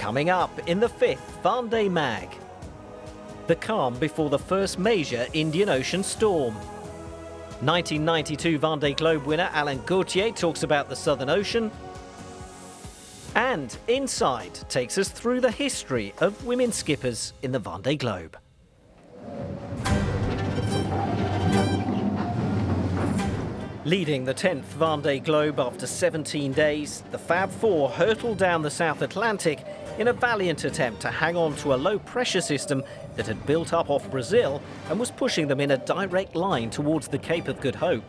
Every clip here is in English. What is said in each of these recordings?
Coming up in the 5th Vendée Mag. The calm before the first major Indian Ocean storm. 1992 Vendée Globe winner Alain Gauthier talks about the Southern Ocean. And Inside takes us through the history of women skippers in the Vendée Globe. Leading the 10th Vendée Globe after 17 days, the Fab Four hurtled down the South Atlantic in a valiant attempt to hang on to a low-pressure system that had built up off Brazil and was pushing them in a direct line towards the Cape of Good Hope.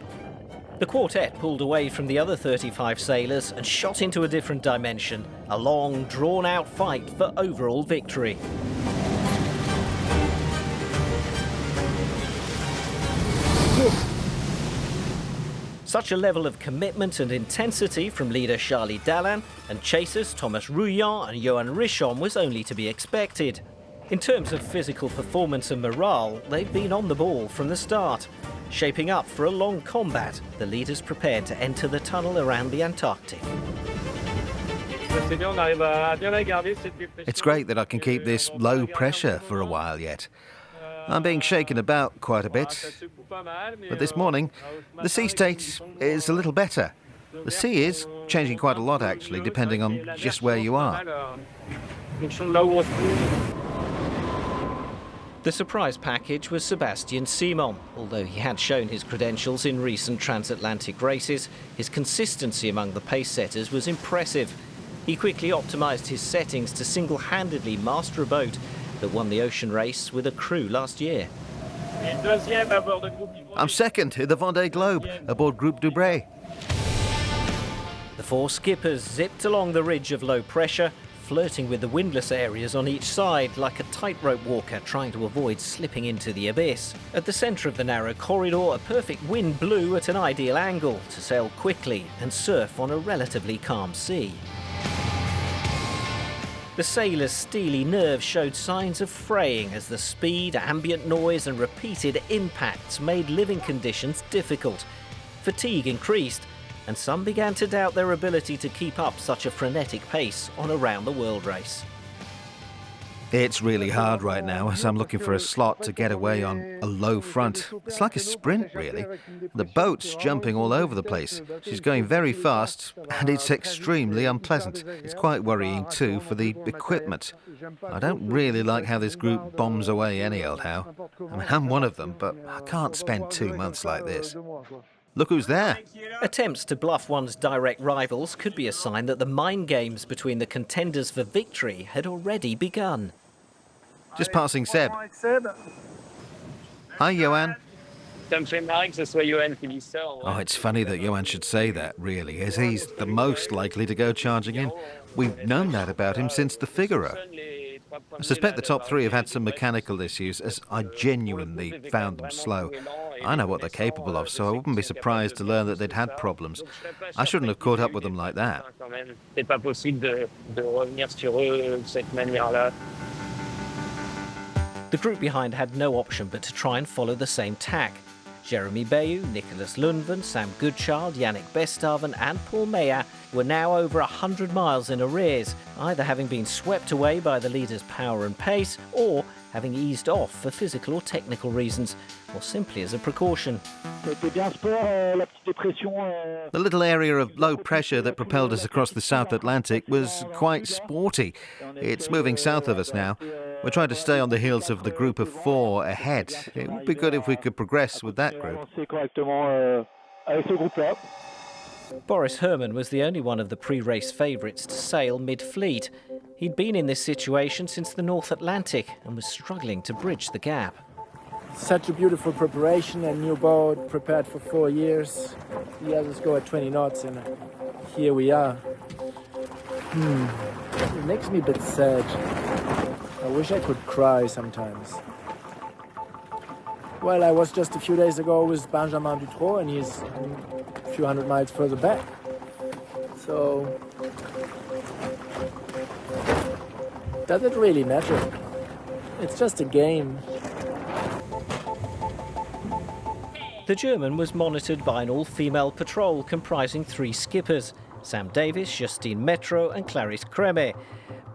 The quartet pulled away from the other 35 sailors and shot into a different dimension, a long, drawn-out fight for overall victory. Such a level of commitment and intensity from leader Charlie Dalin and chasers Thomas Rouillon and Yoann Richomme was only to be expected. In terms of physical performance and morale, they've been on the ball from the start. Shaping up for a long combat, the leaders prepared to enter the tunnel around the Antarctic. It's great that I can keep this low pressure for a while yet. I'm being shaken about quite a bit, but this morning the sea state is a little better. The sea is changing quite a lot actually, depending on just where you are. The surprise package was Sébastien Simon. Although he had shown his credentials in recent transatlantic races, his consistency among the pace setters was impressive. He quickly optimised his settings to single-handedly master a boat that won the ocean race with a crew last year. I'm second in the Vendée Globe aboard Groupe Dubreuil. The four skippers zipped along the ridge of low pressure, flirting with the windless areas on each side like a tightrope walker trying to avoid slipping into the abyss. At the centre of the narrow corridor, a perfect wind blew at an ideal angle to sail quickly and surf on a relatively calm sea. The sailors' steely nerves showed signs of fraying as the speed, ambient noise and repeated impacts made living conditions difficult. Fatigue increased, and some began to doubt their ability to keep up such a frenetic pace on a round-the-world race. It's really hard right now as I'm looking for a slot to get away on a low front. It's like a sprint, really. The boat's jumping all over the place. She's going very fast, and it's extremely unpleasant. It's quite worrying, too, for the equipment. I don't really like how this group bombs away any old how. I mean, I'm one of them, but I can't spend 2 months like this. Look who's there. Attempts to bluff one's direct rivals could be a sign that the mind games between the contenders for victory had already begun. Just passing Seb. Hi, Yoann. Oh, it's funny that Yoann should say that, really, as he's the most likely to go charging in. We've known that about him since the Figaro. I suspect the top three have had some mechanical issues, as I genuinely found them slow. I know what they're capable of, so I wouldn't be surprised to learn that they'd had problems. I shouldn't have caught up with them like that. The group behind had no option but to try and follow the same tack. Jeremy Bayou, Nicholas Lundven, Sam Goodchild, Yannick Bestaven and Paul Meyer were now over 100 miles in arrears, either having been swept away by the leader's power and pace or having eased off for physical or technical reasons, or simply as a precaution. The little area of low pressure that propelled us across the South Atlantic was quite sporty. It's moving south of us now. We're trying to stay on the heels of the group of four ahead. It would be good if we could progress with that group. Boris Herman was the only one of the pre-race favourites to sail mid-fleet. He'd been in this situation since the North Atlantic and was struggling to bridge the gap. Such a beautiful preparation, a new boat, prepared for 4 years. The others go at 20 knots and here we are. It makes me a bit sad. I wish I could cry sometimes. Well, I was just a few days ago with Benjamin Dutroux and he's a few hundred miles further back. So, does it really matter? It's just a game. The German was monitored by an all-female patrol comprising 3 skippers, Sam Davis, Justine Metro and Clarisse Creme.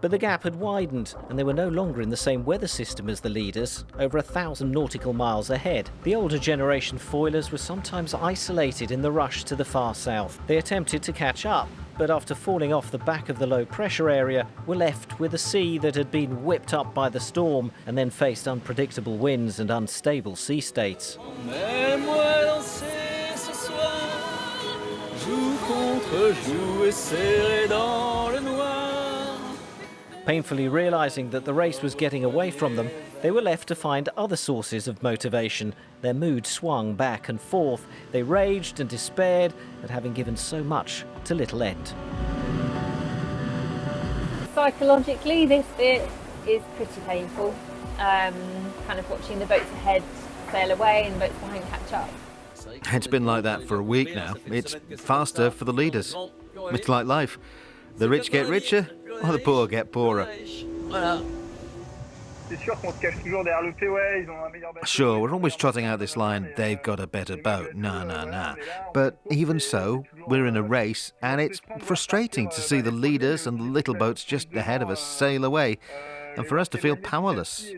But the gap had widened, and they were no longer in the same weather system as the leaders, over 1,000 nautical miles ahead. The older generation foilers were sometimes isolated in the rush to the far south. They attempted to catch up, but after falling off the back of the low-pressure area, were left with a sea that had been whipped up by the storm and then faced unpredictable winds and unstable sea states. Painfully realising that the race was getting away from them, they were left to find other sources of motivation. Their mood swung back and forth. They raged and despaired at having given so much to little end. Psychologically, this bit is pretty painful. Kind of watching the boats ahead sail away and the boats behind catch up. It's been like that for a week now. It's faster for the leaders. It's like life. The rich get richer, or the poor get poorer. Sure, we're always trotting out this line, they've got a better boat, nah. But even so, we're in a race, and it's frustrating to see the leaders and the little boats just ahead of us sail away, and for us to feel powerless.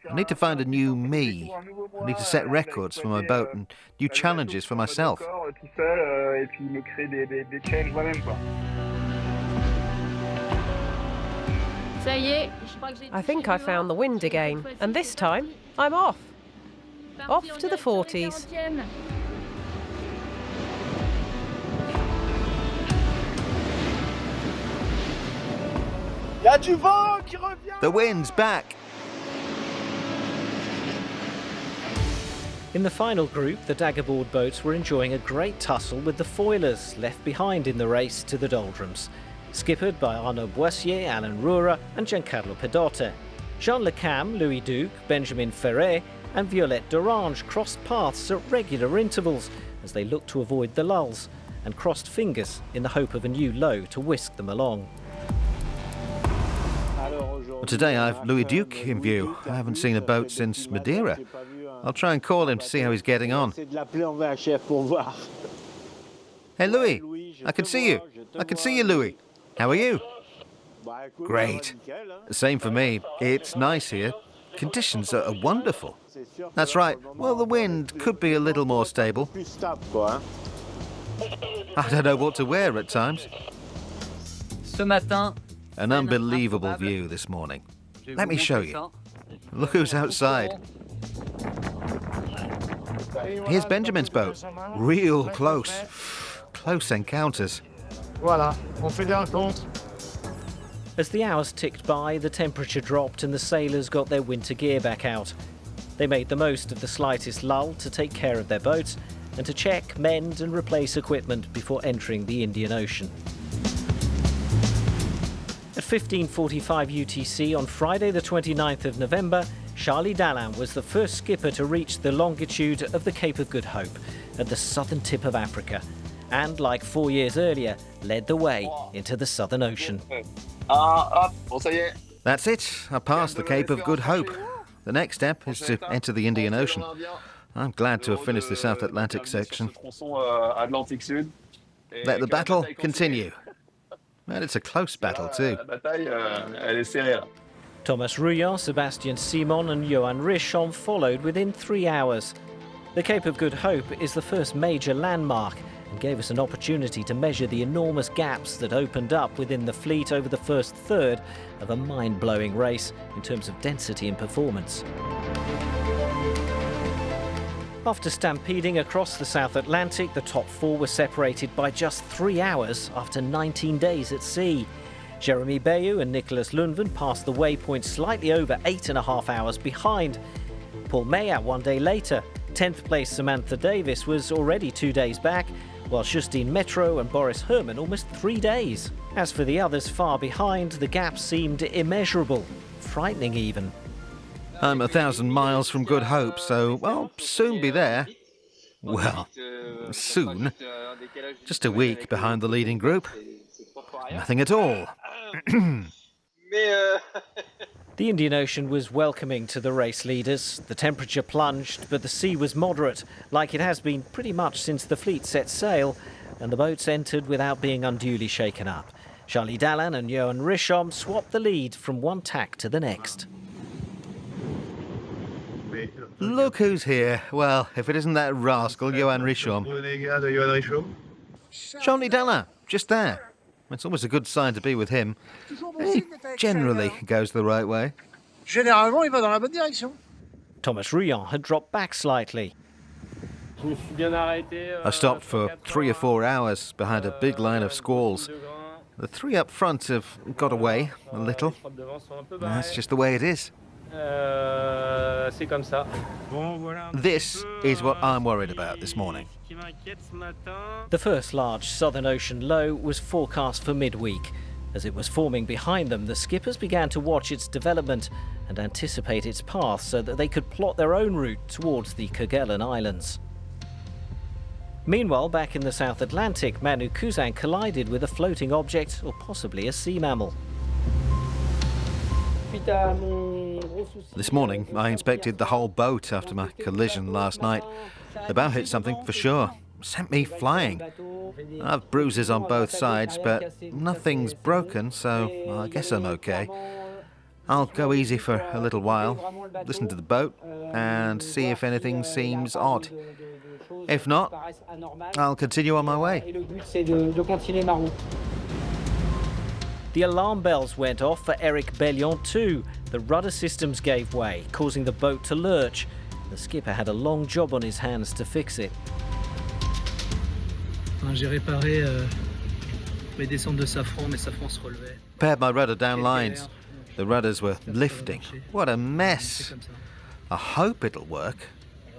I need to find a new me. I need to set records for my boat and new challenges for myself. I think I found the wind again, and this time I'm off. Off to the 40s. The wind's back. In the final group, the daggerboard boats were enjoying a great tussle with the foilers, left behind in the race to the doldrums. Skippered by Arnaud Boissier, Alain Roura and Giancarlo Pedotte. Jean Le Cam, Louis Duc, Benjamin Ferret and Violette d'Orange crossed paths at regular intervals as they looked to avoid the lulls and crossed fingers in the hope of a new low to whisk them along. Well, today I've Louis Duc in view. I haven't seen a boat since Madeira. I'll try and call him to see how he's getting on. Hey Louis, I can see you. I can see you, Louis. How are you? Great. Same for me. It's nice here. Conditions are wonderful. That's right. Well, the wind could be a little more stable. I don't know what to wear at times. An unbelievable view this morning. Let me show you. Look who's outside. Here's Benjamin's boat. Real close. Close encounters. As the hours ticked by, the temperature dropped and the sailors got their winter gear back out. They made the most of the slightest lull to take care of their boats and to check, mend and replace equipment before entering the Indian Ocean. At 15:45 UTC on Friday the 29th of November, Charlie Dalin was the first skipper to reach the longitude of the Cape of Good Hope at the southern tip of Africa, and like 4 years earlier, led the way into the Southern Ocean. That's it. I passed the Cape of Good Hope. The next step is to enter the Indian Ocean. I'm glad to have finished the South Atlantic section. Let the battle continue. And it's a close battle too. Thomas Rouillon, Sébastien Simon and Yoann Richomme followed within 3 hours. The Cape of Good Hope is the first major landmark and gave us an opportunity to measure the enormous gaps that opened up within the fleet over the first third of a mind-blowing race in terms of density and performance. After stampeding across the South Atlantic, the top four were separated by just 3 hours after 19 days at sea. Jeremy Bayou and Nicholas Lundven passed the waypoint slightly over 8.5 hours behind. Paul Mayat 1 day later. 10th place Samantha Davis was already 2 days back, while Justine Metro and Boris Herman almost 3 days. As for the others far behind, the gap seemed immeasurable, frightening even. I'm 1,000 miles from Good Hope, so I'll soon be there. Well, soon. Just a week behind the leading group. Nothing at all. The Indian Ocean was welcoming to the race leaders. The temperature plunged, but the sea was moderate, like it has been pretty much since the fleet set sail, and the boats entered without being unduly shaken up. Dalin and Yoann Richomme swapped the lead from one tack to the next. Look who's here. Well, if it isn't that rascal, Yoann Richomme. Dalin, just there. It's always a good sign to be with him. He generally goes the right way. Généralement, il va dans la bonne direction. Thomas Rouillon had dropped back slightly. I stopped for 3 or 4 hours behind a big line of squalls. The three up front have got away a little. That's just the way it is. This is what I'm worried about this morning. The first large Southern Ocean low was forecast for midweek. As it was forming behind them, the skippers began to watch its development and anticipate its path so that they could plot their own route towards the Kerguelen Islands. Meanwhile, back in the South Atlantic, Manu Cousin collided with a floating object or possibly a sea mammal. This morning, I inspected the whole boat after my collision last night. The bow hit something for sure. Sent me flying. I have bruises on both sides, but nothing's broken, so I guess I'm okay. I'll go easy for a little while, listen to the boat, and see if anything seems odd. If not, I'll continue on my way. The alarm bells went off for Eric Bellion too. The rudder systems gave way, causing the boat to lurch. The skipper had a long job on his hands to fix it. Paired my rudder down lines. The rudders were lifting. What a mess. I hope it'll work.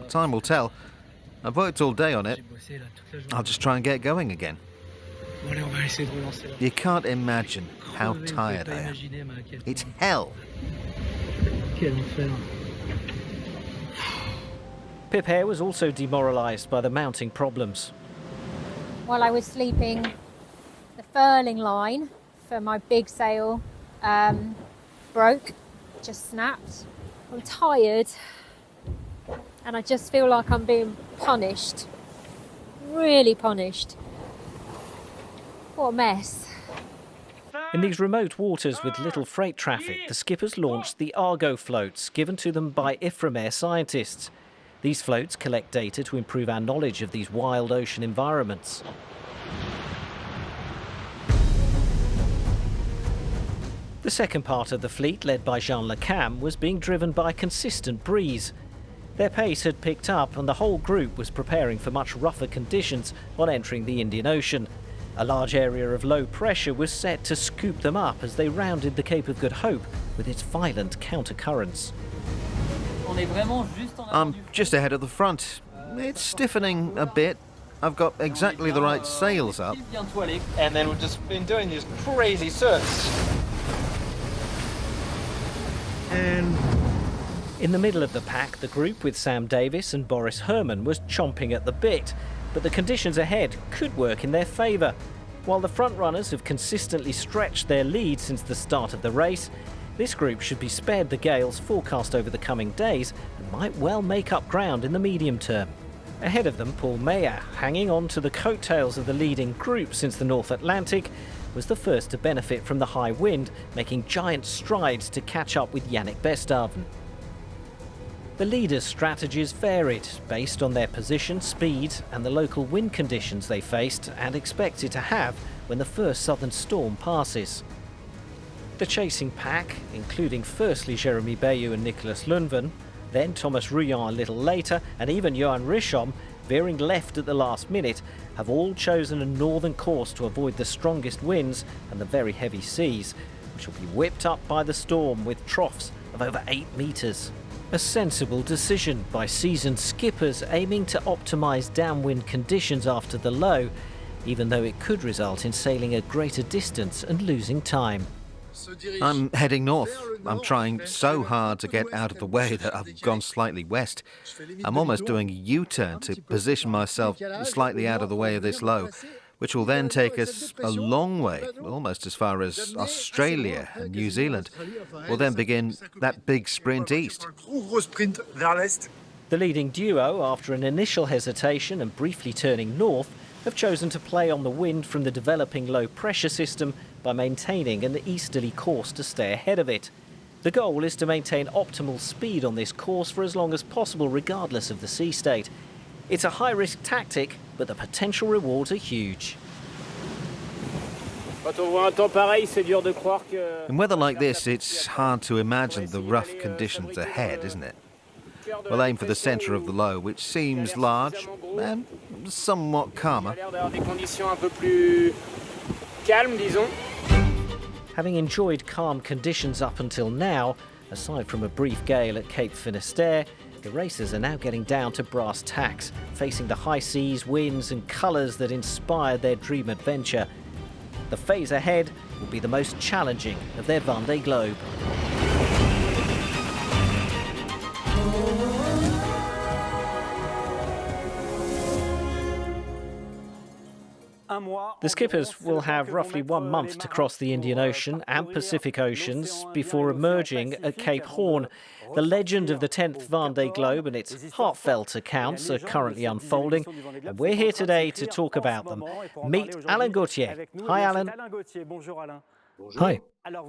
Time will tell. I've worked all day on it. I'll just try and get going again. You can't imagine how tired I am. It's hell. Pipere was also demoralised by the mounting problems. While I was sleeping, the furling line for my big sail broke, just snapped. I'm tired and I just feel like I'm being punished, really punished. What a mess. In these remote waters with little freight traffic, the skippers launched the Argo floats given to them by Ifremer scientists. These floats collect data to improve our knowledge of these wild ocean environments. The second part of the fleet, led by Jean Le Cam, was being driven by a consistent breeze. Their pace had picked up and the whole group was preparing for much rougher conditions on entering the Indian Ocean. A large area of low pressure was set to scoop them up as they rounded the Cape of Good Hope with its violent countercurrents. I'm just ahead of the front. It's stiffening a bit. I've got exactly the right sails up. And then we've just been doing these crazy surfs. In the middle of the pack, the group with Sam Davis and Boris Herman was chomping at the bit, but the conditions ahead could work in their favour. While the front runners have consistently stretched their lead since the start of the race, this group should be spared the gales forecast over the coming days and might well make up ground in the medium term. Ahead of them, Paul Meyer, hanging on to the coattails of the leading group since the North Atlantic, was the first to benefit from the high wind, making giant strides to catch up with Yannick Bestaven. The leaders' strategies varied based on their position, speed and the local wind conditions they faced and expected to have when the first southern storm passes. The chasing pack, including firstly Jeremy Bayou and Nicolas Lundven, then Thomas Rouillon a little later, and even Yoann Richomme, veering left at the last minute, have all chosen a northern course to avoid the strongest winds and the very heavy seas, which will be whipped up by the storm with troughs of over 8 metres. A sensible decision by seasoned skippers aiming to optimise downwind conditions after the low, even though it could result in sailing a greater distance and losing time. I'm heading north. I'm trying so hard to get out of the way that I've gone slightly west. I'm almost doing a U-turn to position myself slightly out of the way of this low, which will then take us a long way, almost as far as Australia and New Zealand. We'll then begin that big sprint east. The leading duo, after an initial hesitation and briefly turning north, have chosen to play on the wind from the developing low-pressure system by maintaining an easterly course to stay ahead of it. The goal is to maintain optimal speed on this course for as long as possible, regardless of the sea state. It's a high-risk tactic, but the potential rewards are huge. In weather like this, it's hard to imagine the rough conditions ahead, isn't it? We'll aim for the centre of the low, which seems large and somewhat calmer. Having enjoyed calm conditions up until now, aside from a brief gale at Cape Finisterre, the racers are now getting down to brass tacks, facing the high seas, winds and colours that inspired their dream adventure. The phase ahead will be the most challenging of their Vendée Globe. The skippers will have roughly 1 month to cross the Indian Ocean and Pacific Oceans before emerging at Cape Horn. The legend of the 10th Vendée Globe and its heartfelt accounts are currently unfolding, and we're here today to talk about them. Meet Alain Gauthier. Hi, Alain. Hi.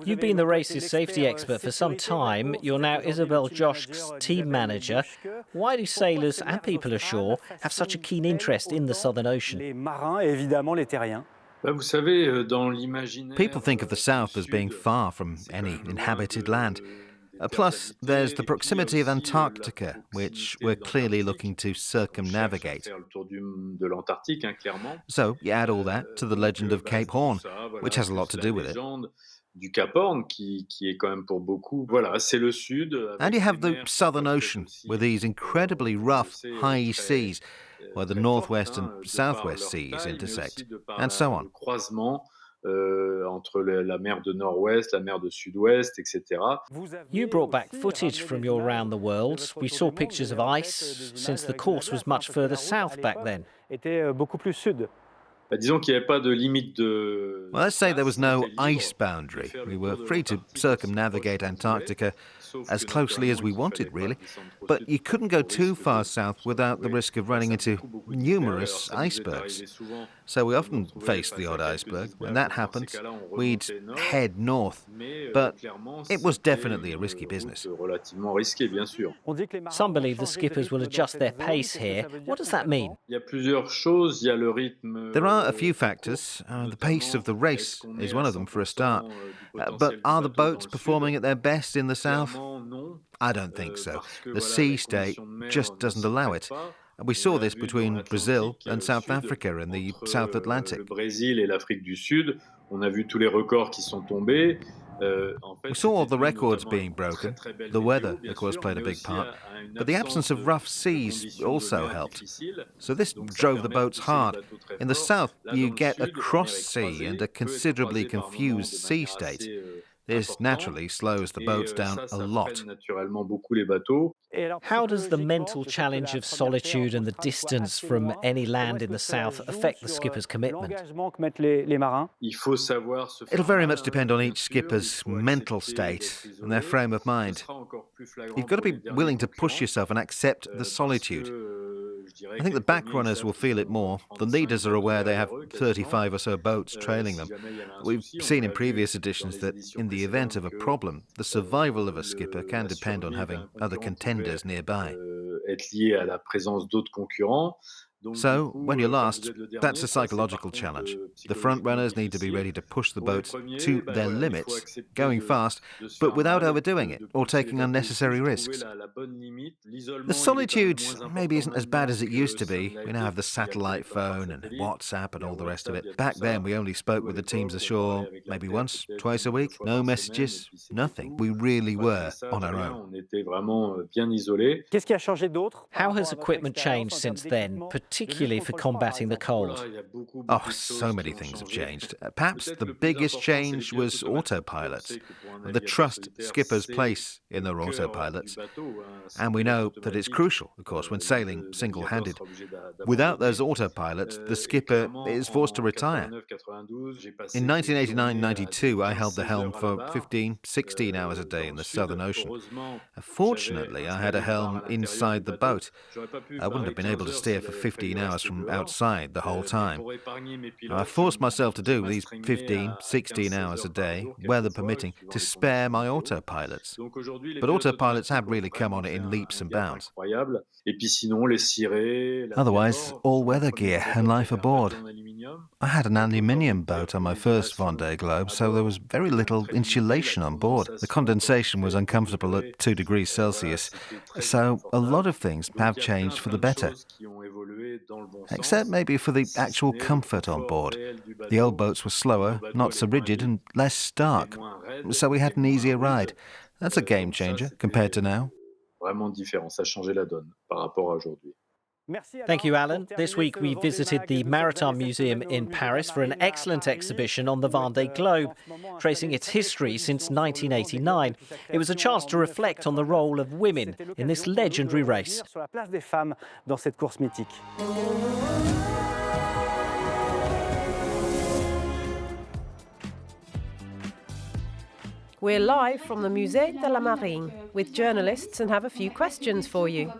You've been the race's safety expert for some time. You're now Isabelle Josch's team manager. Why do sailors and people ashore have such a keen interest in the Southern Ocean? People think of the South as being far from any inhabited land. Plus, there's the proximity of Antarctica, which we're clearly looking to circumnavigate. So you add all that to the legend of Cape Horn, which has a lot to do with it. And you have the Southern Ocean, with these incredibly rough, high seas, where the northwest and southwest seas intersect, and so on. You brought back footage from your round the world. We saw pictures of ice, since the course was much further south back then. Well, let's say there was no ice boundary. We were free to circumnavigate Antarctica as closely as we wanted, really. But you couldn't go too far south without the risk of running into numerous icebergs. So we often faced the odd iceberg. When that happened, we'd head north. But it was definitely a risky business. Some believe the skippers will adjust their pace here. What does that mean? There are a few factors. The pace of the race is one of them for a start. But are the boats performing at their best in the south? I don't think so. The sea state just doesn't allow it. We saw this between Brazil and South Africa in the South Atlantic. We saw all the records being broken. The weather, of course, played a big part. But the absence of rough seas also helped. So this drove the boats hard. In the south, you get a cross sea and a considerably confused sea state. This naturally slows the boats down a lot. How does the mental challenge of solitude and the distance from any land in the south affect the skipper's commitment? It'll very much depend on each skipper's mental state and their frame of mind. You've got to be willing to push yourself and accept the solitude. I think the backrunners will feel it more. The leaders are aware they have 35 or so boats trailing them. We've seen in previous editions that in the event of a problem, the survival of a skipper can depend on having other contenders nearby. So, when you're lost, that's a psychological challenge. The front runners need to be ready to push the boats to their limits, going fast, but without overdoing it or taking unnecessary risks. The solitude maybe isn't as bad as it used to be. We now have the satellite phone and WhatsApp and all the rest of it. Back then, we only spoke with the teams ashore maybe once, twice a week. No messages, nothing. We really were on our own. How has equipment changed since then, particularly for combating the cold? Oh, so many things have changed. Perhaps the biggest change was autopilots. The trust skippers place in their autopilots. And we know that it's crucial, of course, when sailing single-handed. Without those autopilots, the skipper is forced to retire. In 1989-92, I held the helm for 15, 16 hours a day in the Southern Ocean. Fortunately, I had a helm inside the boat. I wouldn't have been able to steer for 15 15 hours from outside the whole time. I forced myself to do these 15, 16 hours a day, weather permitting, to spare my autopilots. But autopilots have really come on it in leaps and bounds. Otherwise, all-weather gear and life aboard. I had an aluminium boat on my first Vendée Globe, so there was very little insulation on board. The condensation was uncomfortable at 2 degrees Celsius, so a lot of things have changed for the better. Except maybe for the actual comfort on board. The old boats were slower, not so rigid and less stark, so we had an easier ride. That's a game changer compared to now. Thank you, Alan. This week we visited the Maritime Museum in Paris for an excellent exhibition on the Vendée Globe, tracing its history since 1989. It was a chance to reflect on the role of women in this legendary race. We're live from the Musée de la Marine with journalists and have a few questions for you.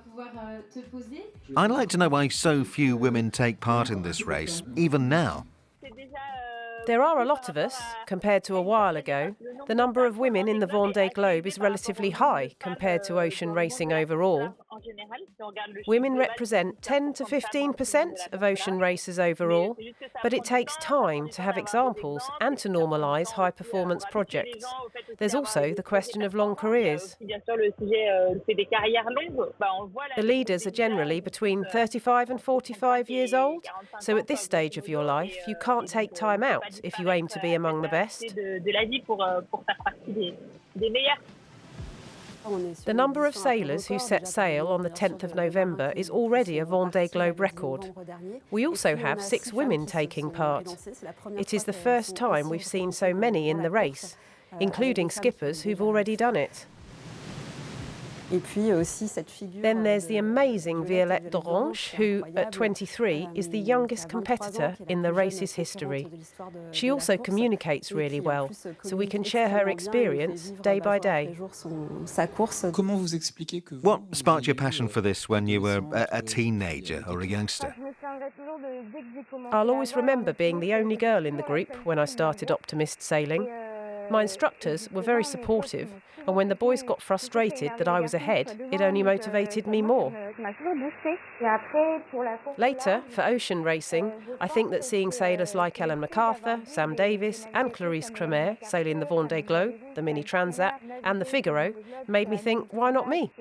I'd like to know why so few women take part in this race, even now. There are a lot of us, compared to a while ago. The number of women in the Vendée Globe is relatively high compared to ocean racing overall. Women represent 10 to 15% of ocean races overall, but it takes time to have examples and to normalise high-performance projects. There's also the question of long careers. The leaders are generally between 35 and 45 years old, so at this stage of your life, you can't take time out if you aim to be among the best. The number of sailors who set sail on the 10th of November is already a Vendée Globe record. We also have 6 women taking part. It is the first time we've seen so many in the race, including skippers who've already done it. Then there's the amazing Violette d'Orange, who, at 23, is the youngest competitor in the race's history. She also communicates really well, so we can share her experience day by day. What sparked your passion for this when you were a teenager or a youngster? I'll always remember being the only girl in the group when I started optimist sailing. My instructors were very supportive, and when the boys got frustrated that I was ahead, it only motivated me more. Later, for ocean racing, I think that seeing sailors like Ellen MacArthur, Sam Davis and Clarisse Cremer sailing the Vendée Globe, the Mini Transat and the Figaro made me think, why not me?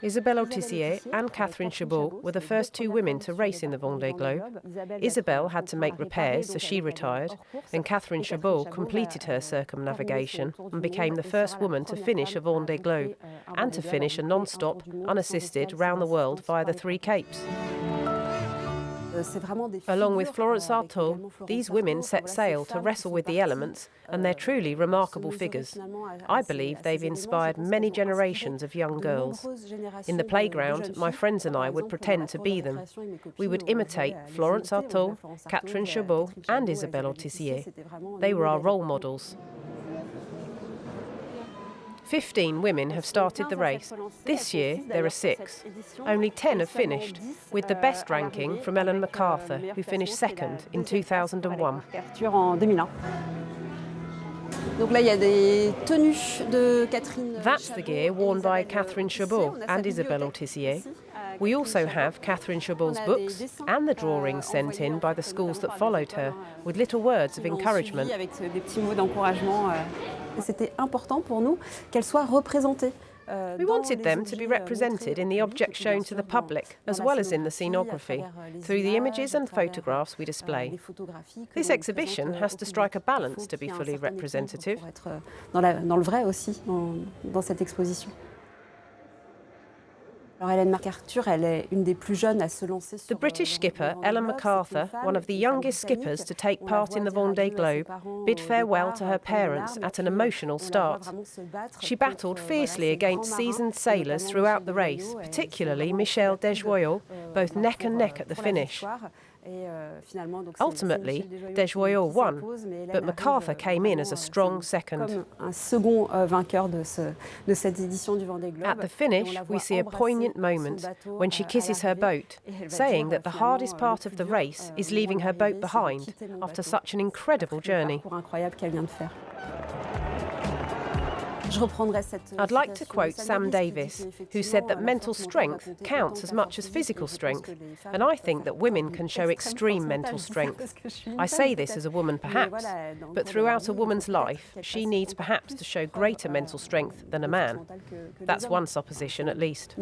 Isabelle Autissier and Catherine Chabot were the first 2 women to race in the Vendée Globe. Isabelle had to make repairs, so she retired, and Catherine Chabot completed her circumnavigation and became the first woman to finish a Vendée Globe and to finish a non-stop, unassisted, round the world via the 3 Capes. Along with Florence Artaud, these women set sail to wrestle with the elements, and they're truly remarkable figures. I believe they've inspired many generations of young girls. In the playground, my friends and I would pretend to be them. We would imitate Florence Artaud, Catherine Chabot and Isabelle Autissier. They were our role models. 15 women have started the race. This year, there are 6. Only 10 have finished, with the best ranking from Ellen MacArthur, who finished second in 2001. That's the gear worn by Catherine Chabot and Isabelle Autissier. We also have Catherine Chabot's books and the drawings sent in by the schools that followed her, with little words of encouragement. We wanted them to be represented in the objects shown to the public, as well as in the scenography, through the images and photographs we display. This exhibition has to strike a balance to be fully representative. The British skipper, Ellen MacArthur, one of the youngest skippers to take part in the Vendée Globe, bid farewell to her parents at an emotional start. She battled fiercely against seasoned sailors throughout the race, particularly Michel Desjoyaux, both neck and neck at the finish. Ultimately, Desjoyeaux won, but MacArthur came in as a strong second. At the finish, we see a poignant moment when she kisses her boat, saying that the hardest part of the race is leaving her boat behind after such an incredible journey. I'd like to quote Sam Davis, who said that mental strength counts as much as physical strength, and I think that women can show extreme mental strength. I say this as a woman perhaps, but throughout a woman's life, she needs perhaps to show greater mental strength than a man. That's one supposition at least.